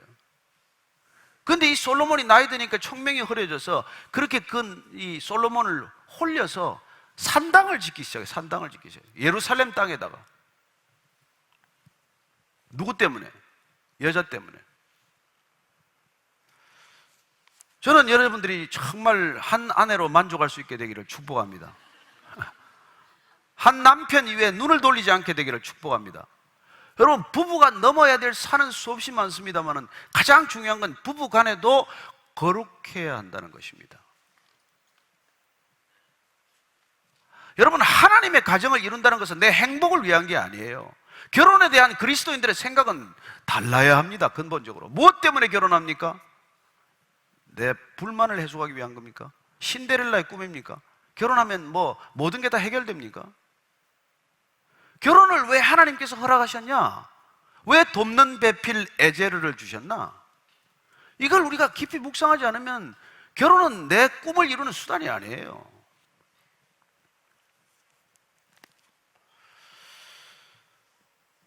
그런데 이 솔로몬이 나이 드니까 청명이 흐려져서 그렇게 이 솔로몬을 홀려서 산당을 짓기 시작해요. 산당을 짓기 시작해요. 예루살렘 땅에다가. 누구 때문에? 여자 때문에. 저는 여러분들이 정말 한 아내로 만족할 수 있게 되기를 축복합니다. 한 남편 이외에 눈을 돌리지 않게 되기를 축복합니다. 여러분, 부부가 넘어야 될 산은 수없이 많습니다만 가장 중요한 건 부부 간에도 거룩해야 한다는 것입니다. 여러분, 하나님의 가정을 이룬다는 것은 내 행복을 위한 게 아니에요. 결혼에 대한 그리스도인들의 생각은 달라야 합니다. 근본적으로. 무엇 때문에 결혼합니까? 내 불만을 해소하기 위한 겁니까? 신데렐라의 꿈입니까? 결혼하면 모든 게 다 해결됩니까? 결혼을 왜 하나님께서 허락하셨냐? 왜 돕는 배필 에제르를 주셨나? 이걸 우리가 깊이 묵상하지 않으면 결혼은 내 꿈을 이루는 수단이 아니에요.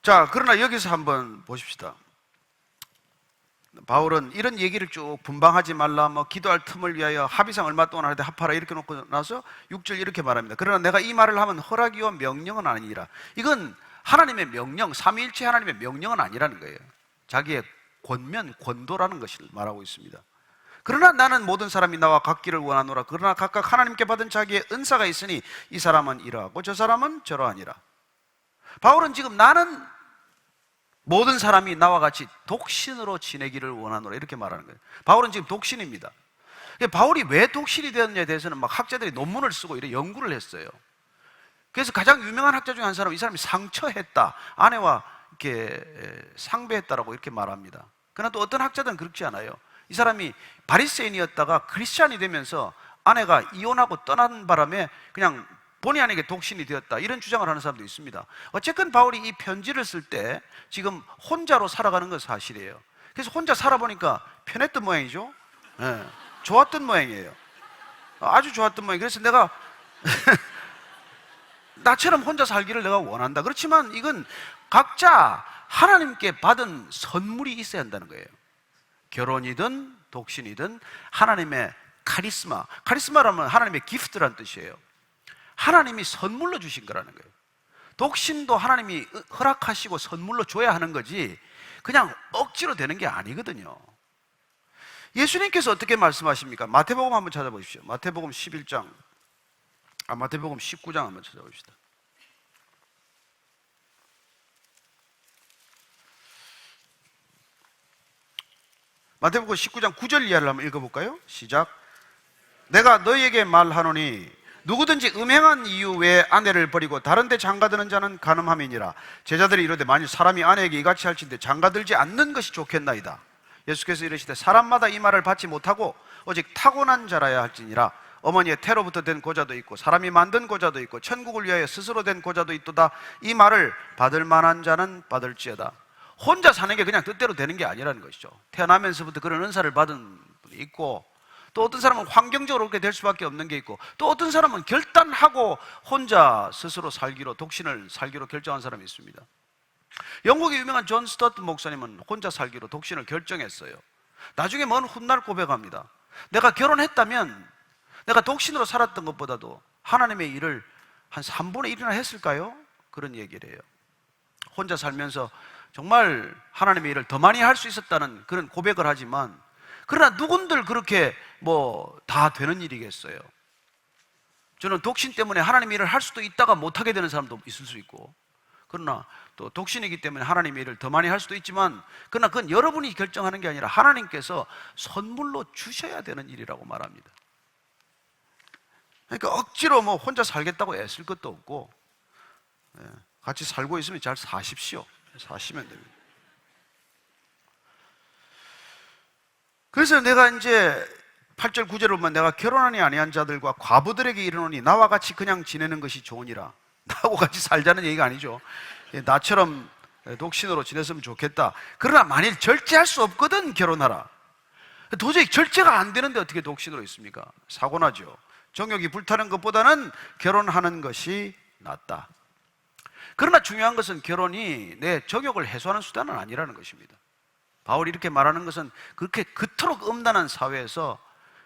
자, 그러나 여기서 한번 보십시다. 바울은 이런 얘기를 쭉 분방하지 말라, 기도할 틈을 위하여 합의상 얼마 동안 하되 합하라 이렇게 놓고 나서 6절 이렇게 말합니다. 그러나 내가 이 말을 하면 허락이요 명령은 아니니라. 이건 하나님의 명령, 삼위일체 하나님의 명령은 아니라는 거예요. 자기의 권면, 권도라는 것을 말하고 있습니다. 그러나 나는 모든 사람이 나와 같기를 원하노라. 그러나 각각 하나님께 받은 자기의 은사가 있으니 이 사람은 이러하고 저 사람은 저러하니라. 바울은 지금 나는 모든 사람이 나와 같이 독신으로 지내기를 원하노라 이렇게 말하는 거예요. 바울은 지금 독신입니다. 바울이 왜 독신이 되었느냐에 대해서는 막 학자들이 논문을 쓰고 이렇게 연구를 했어요. 그래서 가장 유명한 학자 중에 한 사람은 이 사람이 상처했다, 아내와 이렇게 상배했다라고 이렇게 말합니다. 그러나 또 어떤 학자들은 그렇지 않아요. 이 사람이 바리새인이었다가 크리스찬이 되면서 아내가 이혼하고 떠난 바람에 그냥 본의 아니게 독신이 되었다, 이런 주장을 하는 사람도 있습니다. 어쨌든 바울이 이 편지를 쓸 때 지금 혼자로 살아가는 건 사실이에요. 그래서 혼자 살아보니까 편했던 모양이죠. 네, 좋았던 모양이에요. 아주 좋았던 모양. 그래서 내가 나처럼 혼자 살기를 내가 원한다. 그렇지만 이건 각자 하나님께 받은 선물이 있어야 한다는 거예요. 결혼이든 독신이든 하나님의 카리스마라면 하나님의 기프트란 뜻이에요. 하나님이 선물로 주신 거라는 거예요. 독신도 하나님이 허락하시고 선물로 줘야 하는 거지 그냥 억지로 되는 게 아니거든요. 예수님께서 어떻게 말씀하십니까? 마태복음 한번 찾아보십시오. 마태복음 11장, 마태복음 19장 한번 찾아봅시다. 마태복음 19장 9절 이하를 한번 읽어볼까요? 시작. 내가 너희에게 말하노니 누구든지 음행한 이유 외에 아내를 버리고 다른 데 장가드는 자는 간음함이니라. 제자들이 이르되 만일 사람이 아내에게 이같이 할진대 장가들지 않는 것이 좋겠나이다. 예수께서 이르시되 사람마다 이 말을 받지 못하고 오직 타고난 자라야 할지니라. 어머니의 태로부터 된 고자도 있고 사람이 만든 고자도 있고 천국을 위하여 스스로 된 고자도 있도다. 이 말을 받을 만한 자는 받을지어다. 혼자 사는 게 그냥 뜻대로 되는 게 아니라는 것이죠. 태어나면서부터 그런 은사를 받은 분이 있고, 또 어떤 사람은 환경적으로 그렇게 될 수밖에 없는 게 있고, 또 어떤 사람은 결단하고 혼자 스스로 살기로, 독신을 살기로 결정한 사람이 있습니다. 영국의 유명한 존 스토트 목사님은 혼자 살기로 독신을 결정했어요. 나중에 먼 훗날 고백합니다. 내가 결혼했다면 내가 독신으로 살았던 것보다도 하나님의 일을 한 3분의 1이나 했을까요? 그런 얘기를 해요. 혼자 살면서 정말 하나님의 일을 더 많이 할 수 있었다는 그런 고백을 하지만, 그러나 누군들 그렇게 다 되는 일이겠어요. 저는 독신 때문에 하나님의 일을 할 수도 있다가 못하게 되는 사람도 있을 수 있고, 그러나 또 독신이기 때문에 하나님의 일을 더 많이 할 수도 있지만, 그러나 그건 여러분이 결정하는 게 아니라 하나님께서 선물로 주셔야 되는 일이라고 말합니다. 그러니까 억지로 혼자 살겠다고 애쓸 것도 없고, 같이 살고 있으면 잘 사십시오. 사시면 됩니다. 그래서 내가 이제 8절 9절을 보면 내가 결혼하니 아니한 자들과 과부들에게 이르노니 나와 같이 그냥 지내는 것이 좋으니라. 나하고 같이 살자는 얘기가 아니죠. 나처럼 독신으로 지냈으면 좋겠다. 그러나 만일 절제할 수 없거든 결혼하라. 도저히 절제가 안 되는데 어떻게 독신으로 있습니까? 사고나죠. 정욕이 불타는 것보다는 결혼하는 것이 낫다. 그러나 중요한 것은 결혼이 내 정욕을 해소하는 수단은 아니라는 것입니다. 바울이 이렇게 말하는 것은 그렇게 그토록 음란한 사회에서,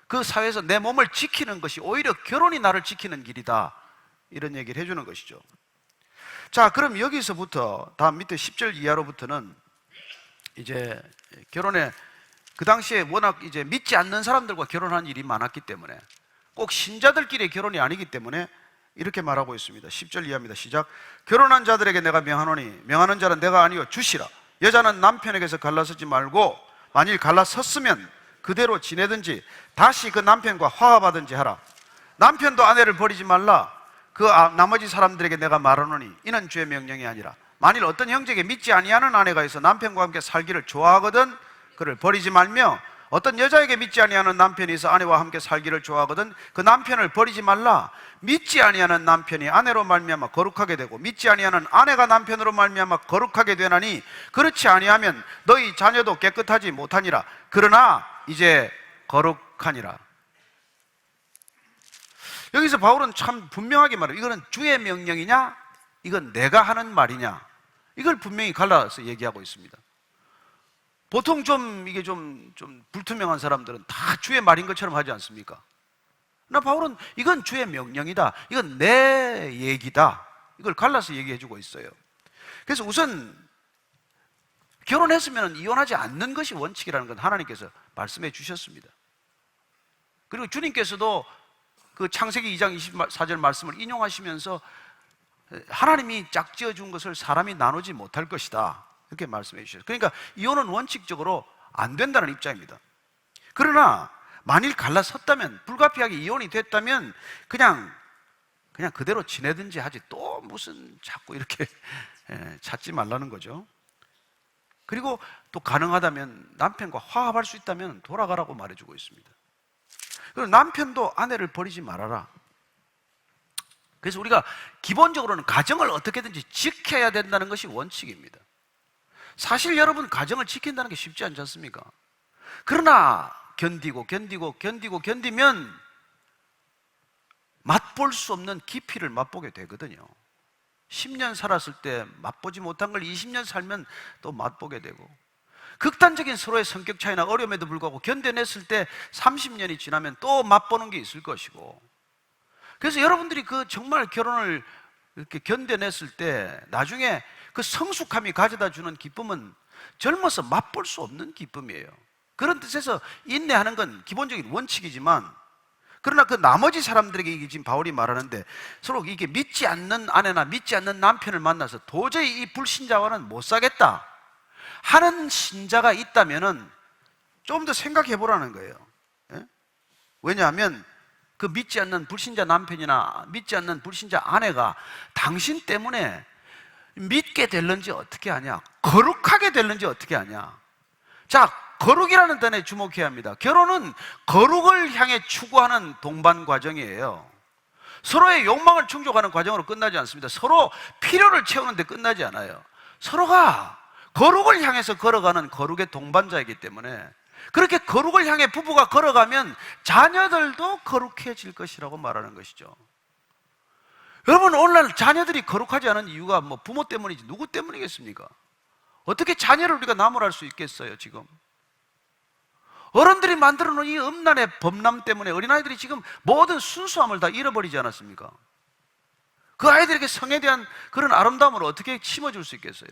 그 사회에서 내 몸을 지키는 것이 오히려 결혼이 나를 지키는 길이다, 이런 얘기를 해주는 것이죠. 자, 그럼 여기서부터 다음 밑에 10절 이하로부터는 이제 결혼에, 그 당시에 워낙 이제 믿지 않는 사람들과 결혼한 일이 많았기 때문에, 꼭 신자들끼리의 결혼이 아니기 때문에 이렇게 말하고 있습니다. 10절 이하입니다. 시작. 결혼한 자들에게 내가 명하노니 명하는 자는 내가 아니요 주시라. 여자는 남편에게서 갈라서지 말고 만일 갈라섰으면 그대로 지내든지 다시 그 남편과 화합하든지 하라. 남편도 아내를 버리지 말라. 그 나머지 사람들에게 내가 말하노니 이는 주의 명령이 아니라 만일 어떤 형제에게 믿지 아니하는 아내가 있어 남편과 함께 살기를 좋아하거든 그를 버리지 말며, 어떤 여자에게 믿지 아니하는 남편이 있어 아내와 함께 살기를 좋아하거든 그 남편을 버리지 말라. 믿지 아니하는 남편이 아내로 말미암아 거룩하게 되고 믿지 아니하는 아내가 남편으로 말미암아 거룩하게 되나니, 그렇지 아니하면 너희 자녀도 깨끗하지 못하니라. 그러나 이제 거룩하니라. 여기서 바울은 참 분명하게 말해요. 이거는 주의 명령이냐, 이건 내가 하는 말이냐, 이걸 분명히 갈라서 얘기하고 있습니다. 보통 이게 좀 불투명한 사람들은 다 주의 말인 것처럼 하지 않습니까? 그러나 바울은 이건 주의 명령이다, 이건 내 얘기다, 이걸 갈라서 얘기해 주고 있어요. 그래서 우선 결혼했으면 이혼하지 않는 것이 원칙이라는 건 하나님께서 말씀해 주셨습니다. 그리고 주님께서도 그 창세기 2장 24절 말씀을 인용하시면서 하나님이 짝지어 준 것을 사람이 나누지 못할 것이다, 이렇게 말씀해 주셨어요. 그러니까 이혼은 원칙적으로 안 된다는 입장입니다. 그러나 만일 갈라섰다면, 불가피하게 이혼이 됐다면 그냥 그대로 지내든지 하지, 또 무슨 자꾸 이렇게 찾지 말라는 거죠. 그리고 또 가능하다면 남편과 화합할 수 있다면 돌아가라고 말해주고 있습니다. 그리고 남편도 아내를 버리지 말아라. 그래서 우리가 기본적으로는 가정을 어떻게든지 지켜야 된다는 것이 원칙입니다. 사실 여러분, 가정을 지킨다는 게 쉽지 않지 않습니까? 그러나 견디면 맛볼 수 없는 깊이를 맛보게 되거든요. 10년 살았을 때 맛보지 못한 걸 20년 살면 또 맛보게 되고, 극단적인 서로의 성격 차이나 어려움에도 불구하고 견뎌냈을 때 30년이 지나면 또 맛보는 게 있을 것이고, 그래서 여러분들이 정말 결혼을 이렇게 견뎌냈을 때 나중에 그 성숙함이 가져다 주는 기쁨은 젊어서 맛볼 수 없는 기쁨이에요. 그런 뜻에서 인내하는 건 기본적인 원칙이지만, 그러나 그 나머지 사람들에게 이게 지금 바울이 말하는데, 서로 이게 믿지 않는 아내나 믿지 않는 남편을 만나서 도저히 이 불신자와는 못 사겠다 하는 신자가 있다면은 좀 더 생각해 보라는 거예요. 예? 왜냐하면 그 믿지 않는 불신자 남편이나 믿지 않는 불신자 아내가 당신 때문에 믿게 될는지 어떻게 하냐, 거룩하게 될는지 어떻게 하냐. 자, 거룩이라는 단어에 주목해야 합니다. 결혼은 거룩을 향해 추구하는 동반 과정이에요. 서로의 욕망을 충족하는 과정으로 끝나지 않습니다. 서로 필요를 채우는데 끝나지 않아요. 서로가 거룩을 향해서 걸어가는 거룩의 동반자이기 때문에, 그렇게 거룩을 향해 부부가 걸어가면 자녀들도 거룩해질 것이라고 말하는 것이죠. 여러분, 오늘날 자녀들이 거룩하지 않은 이유가 부모 때문이지 누구 때문이겠습니까? 어떻게 자녀를 우리가 나무랄 수 있겠어요? 지금 어른들이 만들어 놓은 이 음란의 범람 때문에 어린아이들이 지금 모든 순수함을 다 잃어버리지 않았습니까? 그 아이들에게 성에 대한 그런 아름다움을 어떻게 심어줄 수 있겠어요?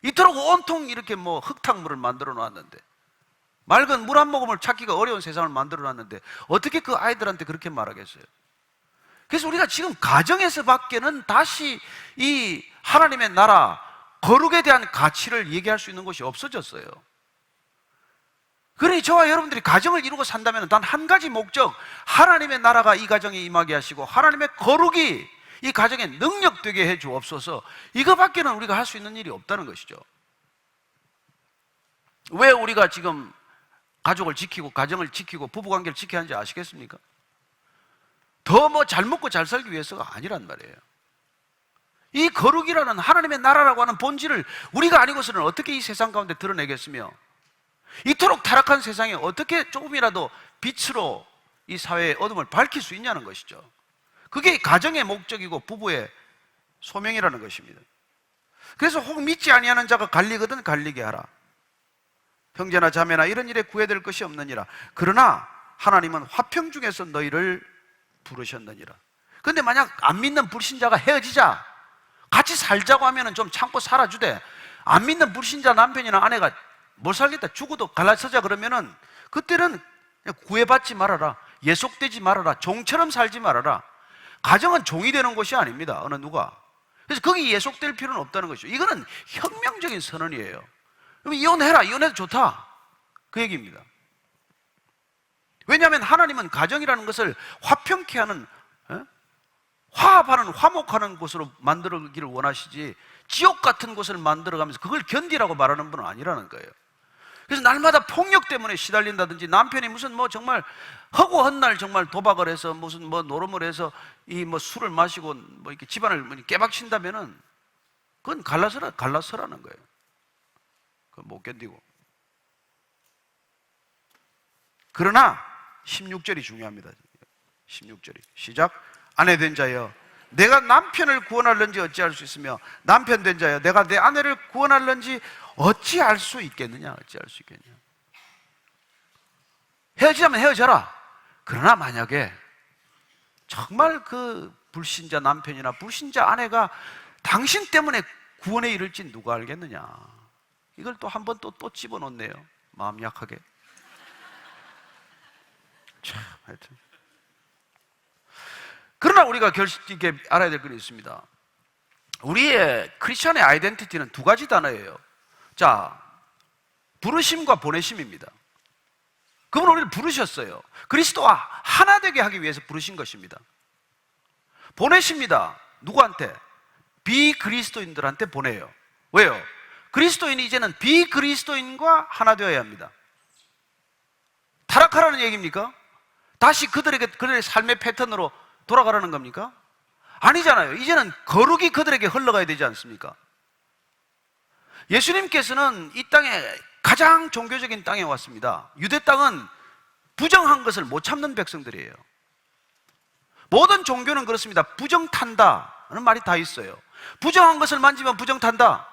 이토록 온통 이렇게 흙탕물을 만들어 놨는데, 맑은 물 한 모금을 찾기가 어려운 세상을 만들어 놨는데 어떻게 그 아이들한테 그렇게 말하겠어요? 그래서 우리가 지금 가정에서 밖에는 다시 이 하나님의 나라, 거룩에 대한 가치를 얘기할 수 있는 것이 없어졌어요. 그러니 저와 여러분들이 가정을 이루고 산다면 단 한 가지 목적, 하나님의 나라가 이 가정에 임하게 하시고 하나님의 거룩이 이 가정에 능력되게 해 주옵소서, 이거밖에는 우리가 할 수 있는 일이 없다는 것이죠. 왜 우리가 지금 가족을 지키고 가정을 지키고 부부관계를 지켜야 하는지 아시겠습니까? 더 잘 먹고 잘 살기 위해서가 아니란 말이에요. 이 거룩이라는 하나님의 나라라고 하는 본질을 우리가 아니고서는 어떻게 이 세상 가운데 드러내겠으며, 이토록 타락한 세상에 어떻게 조금이라도 빛으로 이 사회의 어둠을 밝힐 수 있냐는 것이죠. 그게 가정의 목적이고 부부의 소명이라는 것입니다. 그래서 혹 믿지 아니하는 자가 갈리거든 갈리게 하라. 형제나 자매나 이런 일에 구애될 것이 없느니라. 그러나 하나님은 화평 중에서 너희를 부르셨느니라. 그런데 만약 안 믿는 불신자가 헤어지자, 같이 살자고 하면은 좀 참고 살아주되, 안 믿는 불신자 남편이나 아내가 못 살겠다, 죽어도 갈라서자 그러면은 그때는 그냥 구애받지 말아라, 예속되지 말아라, 종처럼 살지 말아라. 가정은 종이 되는 곳이 아닙니다, 어느 누가. 그래서 거기 예속될 필요는 없다는 것이죠. 이거는 혁명적인 선언이에요. 그럼 이혼해라, 이혼해도 좋다, 그 얘기입니다. 왜냐하면 하나님은 가정이라는 것을 화평케 하는, 화합하는, 화목하는 곳으로 만들기를 원하시지 지옥 같은 곳을 만들어가면서 그걸 견디라고 말하는 분은 아니라는 거예요. 그래서 날마다 폭력 때문에 시달린다든지, 남편이 무슨 뭐 정말 허구한 날 정말 도박을 해서 무슨 뭐 노름을 해서 이 뭐 술을 마시고 뭐 이렇게 집안을 깨박친다면은 그건 갈라서라는 거예요. 그건 못 견디고. 그러나 16절이 중요합니다. 16절이 시작. 아내 된 자여 내가 남편을 구원할는지 어찌할 수 있으며 남편 된 자여 내가 내 아내를 구원할는지 어찌할 수 있겠느냐. 어찌할 수 있겠냐. 헤어지자면 헤어져라. 그러나 만약에 정말 그 불신자 남편이나 불신자 아내가 당신 때문에 구원에 이를지 누가 알겠느냐. 이걸 또 한 번 또 집어넣네요. 마음 약하게. 참, 하여튼. 그러나 우리가 이렇게 알아야 될 것이 있습니다. 우리의 크리스천의 아이덴티티는 두 가지 단어예요. 자, 부르심과 보내심입니다. 그분은 우리를 부르셨어요. 그리스도와 하나 되게 하기 위해서 부르신 것입니다. 보내십니다. 누구한테? 비그리스도인들한테 보내요. 왜요? 그리스도인이 이제는 비그리스도인과 하나 되어야 합니다. 타락하라는 얘기입니까? 다시 그들의 삶의 패턴으로 돌아가라는 겁니까? 아니잖아요. 이제는 거룩이 그들에게 흘러가야 되지 않습니까? 예수님께서는 이 땅에 가장 종교적인 땅에 왔습니다. 유대 땅은 부정한 것을 못 참는 백성들이에요. 모든 종교는 그렇습니다. 부정탄다는 말이 다 있어요. 부정한 것을 만지면 부정탄다.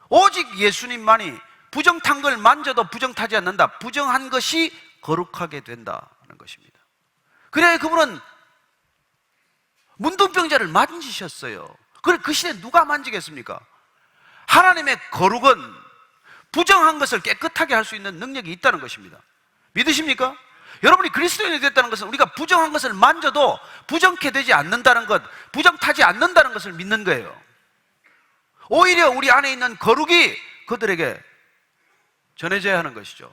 오직 예수님만이 부정탄 걸 만져도 부정타지 않는다. 부정한 것이 거룩하게 된다는 것입니다. 그래야 그분은 문둥병자를 만지셨어요. 그 시대에 누가 만지겠습니까? 하나님의 거룩은 부정한 것을 깨끗하게 할 수 있는 능력이 있다는 것입니다. 믿으십니까? 여러분이 그리스도인이 됐다는 것은 우리가 부정한 것을 만져도 부정케 되지 않는다는 것, 부정타지 않는다는 것을 믿는 거예요. 오히려 우리 안에 있는 거룩이 그들에게 전해져야 하는 것이죠.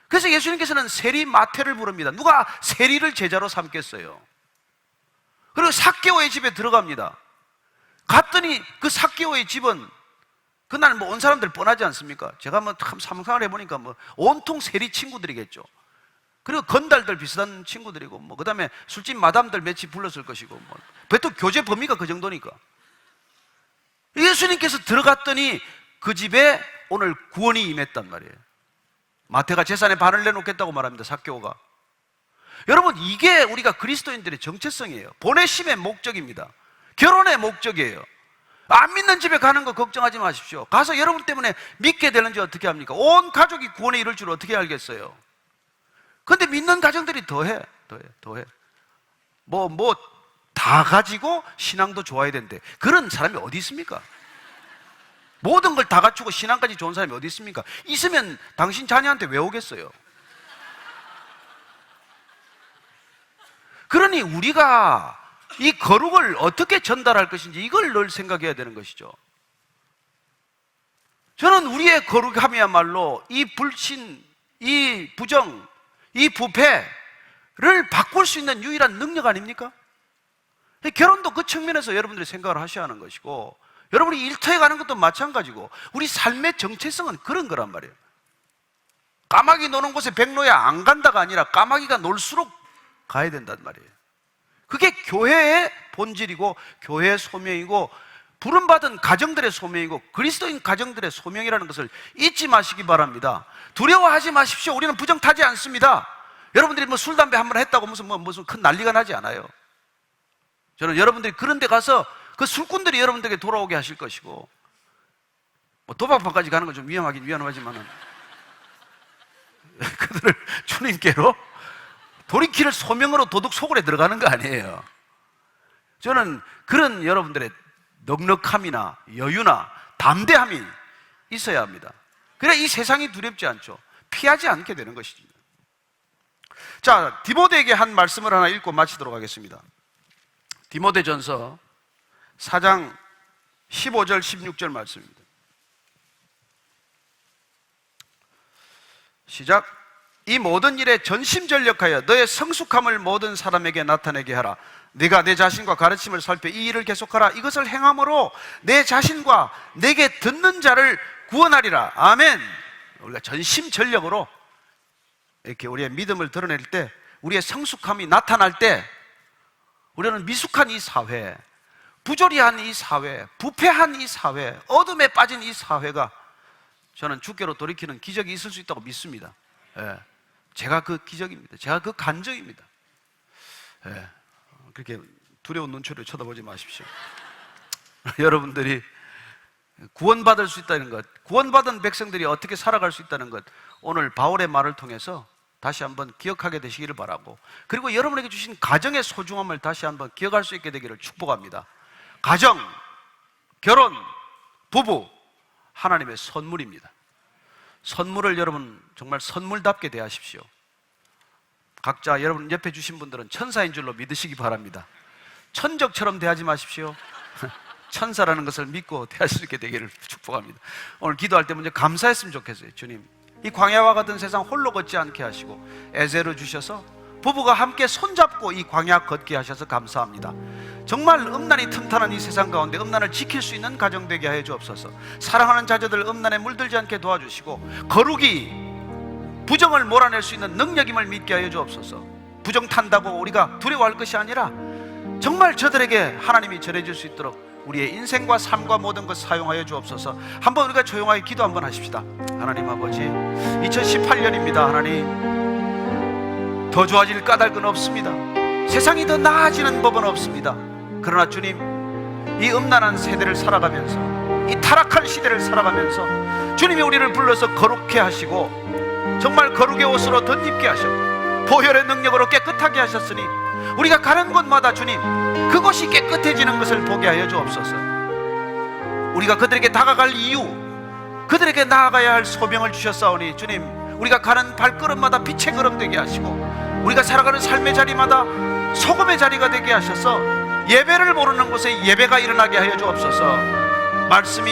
그래서 예수님께서는 세리 마태를 부릅니다. 누가 세리를 제자로 삼겠어요? 그리고 삭개오의 집에 들어갑니다. 갔더니 그 삭개오의 집은 그날 뭐 온 사람들 뻔하지 않습니까? 제가 뭐 참 상상을 해보니까 뭐 온통 세리 친구들이겠죠. 그리고 건달들 비슷한 친구들이고 뭐 그다음에 술집 마담들 몇이 불렀을 것이고 뭐 보통 교제 범위가 그 정도니까. 예수님께서 들어갔더니 그 집에 오늘 구원이 임했단 말이에요. 마태가 재산의 반을 내놓겠다고 말합니다. 삭개오가. 여러분, 이게 우리가 그리스도인들의 정체성이에요. 보내심의 목적입니다. 결혼의 목적이에요. 안 믿는 집에 가는 거 걱정하지 마십시오. 가서 여러분 때문에 믿게 되는지 어떻게 합니까? 온 가족이 구원에 이를 줄 어떻게 알겠어요? 근데 믿는 가정들이 더해. 다 가지고 신앙도 좋아야 된대. 그런 사람이 어디 있습니까? 모든 걸 다 갖추고 신앙까지 좋은 사람이 어디 있습니까? 있으면 당신 자녀한테 왜 오겠어요? 그러니 우리가 이 거룩을 어떻게 전달할 것인지 이걸 늘 생각해야 되는 것이죠. 저는 우리의 거룩함이야말로 이 불신, 이 부정, 이 부패를 바꿀 수 있는 유일한 능력 아닙니까? 결혼도 그 측면에서 여러분들이 생각을 하셔야 하는 것이고, 여러분이 일터에 가는 것도 마찬가지고, 우리 삶의 정체성은 그런 거란 말이에요. 까마귀 노는 곳에 백로야 안 간다가 아니라 까마귀가 놀수록 가야 된단 말이에요. 그게 교회의 본질이고 교회의 소명이고 부름받은 가정들의 소명이고 그리스도인 가정들의 소명이라는 것을 잊지 마시기 바랍니다. 두려워하지 마십시오. 우리는 부정타지 않습니다. 여러분들이 뭐 술, 담배 한 번 했다고 무슨 큰 난리가 나지 않아요. 저는 여러분들이 그런 데 가서 그 술꾼들이 여러분들에게 돌아오게 하실 것이고, 뭐 도박방까지 가는 건 좀 위험하긴 위험하지만은 그들을 주님께로 돌이킬 소명으로 도둑 속으로 들어가는 거 아니에요. 저는 그런 여러분들의 넉넉함이나 여유나 담대함이 있어야 합니다. 그래야 이 세상이 두렵지 않죠. 피하지 않게 되는 것이죠. 자, 디모데에게 한 말씀을 하나 읽고 마치도록 하겠습니다. 디모데전서 4장 15절 16절 말씀입니다. 시작. 이 모든 일에 전심전력하여 너의 성숙함을 모든 사람에게 나타내게 하라. 네가 내 자신과 가르침을 살펴 이 일을 계속하라. 이것을 행함으로 내 자신과 내게 듣는 자를 구원하리라. 아멘. 우리가 전심전력으로 이렇게 우리의 믿음을 드러낼 때, 우리의 성숙함이 나타날 때, 우리는 미숙한 이 사회, 부조리한 이 사회, 부패한 이 사회, 어둠에 빠진 이 사회가 저는 주께로 돌이키는 기적이 있을 수 있다고 믿습니다. 예. 제가 그 기적입니다. 제가 그 간증입니다. 예. 그렇게 두려운 눈초리로 쳐다보지 마십시오. 여러분들이 구원받을 수 있다는 것, 구원받은 백성들이 어떻게 살아갈 수 있다는 것, 오늘 바울의 말을 통해서 다시 한번 기억하게 되시기를 바라고, 그리고 여러분에게 주신 가정의 소중함을 다시 한번 기억할 수 있게 되기를 축복합니다. 가정, 결혼, 부부, 하나님의 선물입니다. 선물을 여러분 정말 선물답게 대하십시오. 각자 여러분 옆에 주신 분들은 천사인 줄로 믿으시기 바랍니다. 천적처럼 대하지 마십시오. 천사라는 것을 믿고 대할 수 있게 되기를 축복합니다. 오늘 기도할 때 먼저 감사했으면 좋겠어요. 주님, 이 광야와 같은 세상 홀로 걷지 않게 하시고 에세를 주셔서 부부가 함께 손잡고 이 광야 걷게 하셔서 감사합니다. 정말 음란이 틈타는 이 세상 가운데 음란을 지킬 수 있는 가정 되게 하여 주옵소서. 사랑하는 자녀들 음란에 물들지 않게 도와주시고, 거룩이 부정을 몰아낼 수 있는 능력임을 믿게 하여 주옵소서. 부정 탄다고 우리가 두려워할 것이 아니라 정말 저들에게 하나님이 전해질 수 있도록 우리의 인생과 삶과 모든 것 사용하여 주옵소서. 한번 우리가 조용하게 기도 한번 하십시다. 하나님 아버지, 2018년입니다. 하나님, 더 좋아질 까닭은 없습니다. 세상이 더 나아지는 법은 없습니다. 그러나 주님, 이 음란한 세대를 살아가면서, 이 타락한 시대를 살아가면서 주님이 우리를 불러서 거룩해 하시고 정말 거룩의 옷으로 덧입게 하셨고 보혈의 능력으로 깨끗하게 하셨으니 우리가 가는 곳마다 주님, 그것이 깨끗해지는 것을 보게 하여 주옵소서. 우리가 그들에게 다가갈 이유, 그들에게 나아가야 할 소명을 주셨사오니 주님, 우리가 가는 발걸음마다 빛의 걸음 되게 하시고 우리가 살아가는 삶의 자리마다 소금의 자리가 되게 하셔서 예배를 모르는 곳에 예배가 일어나게 하여 주옵소서. 말씀이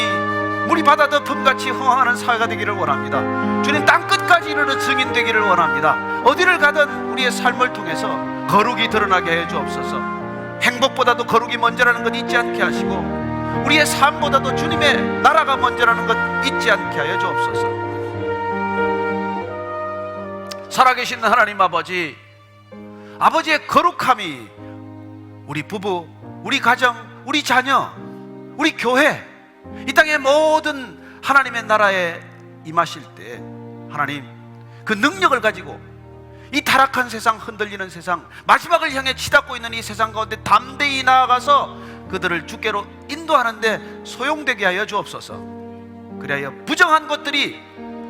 물이 바다 덮음같이 흥황하는 사회가 되기를 원합니다. 주님, 땅끝까지 이르러 증인되기를 원합니다. 어디를 가든 우리의 삶을 통해서 거룩이 드러나게 해 주옵소서. 행복보다도 거룩이 먼저라는 것 잊지 않게 하시고 우리의 삶보다도 주님의 나라가 먼저라는 것 잊지 않게 하여 주옵소서. 살아계신 하나님 아버지, 아버지의 거룩함이 우리 부부, 우리 가정, 우리 자녀, 우리 교회, 이 땅의 모든 하나님의 나라에 임하실 때 하나님, 그 능력을 가지고 이 타락한 세상, 흔들리는 세상, 마지막을 향해 치닫고 있는 이 세상 가운데 담대히 나아가서 그들을 주께로 인도하는데 소용되게 하여 주옵소서. 그리하여 부정한 것들이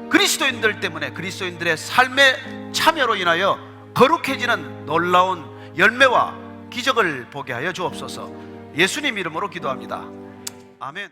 그리스도인들 때문에, 그리스도인들의 삶의 참여로 인하여 거룩해지는 놀라운 열매와 기적을 보게 하여 주옵소서. 예수님 이름으로 기도합니다. 아멘.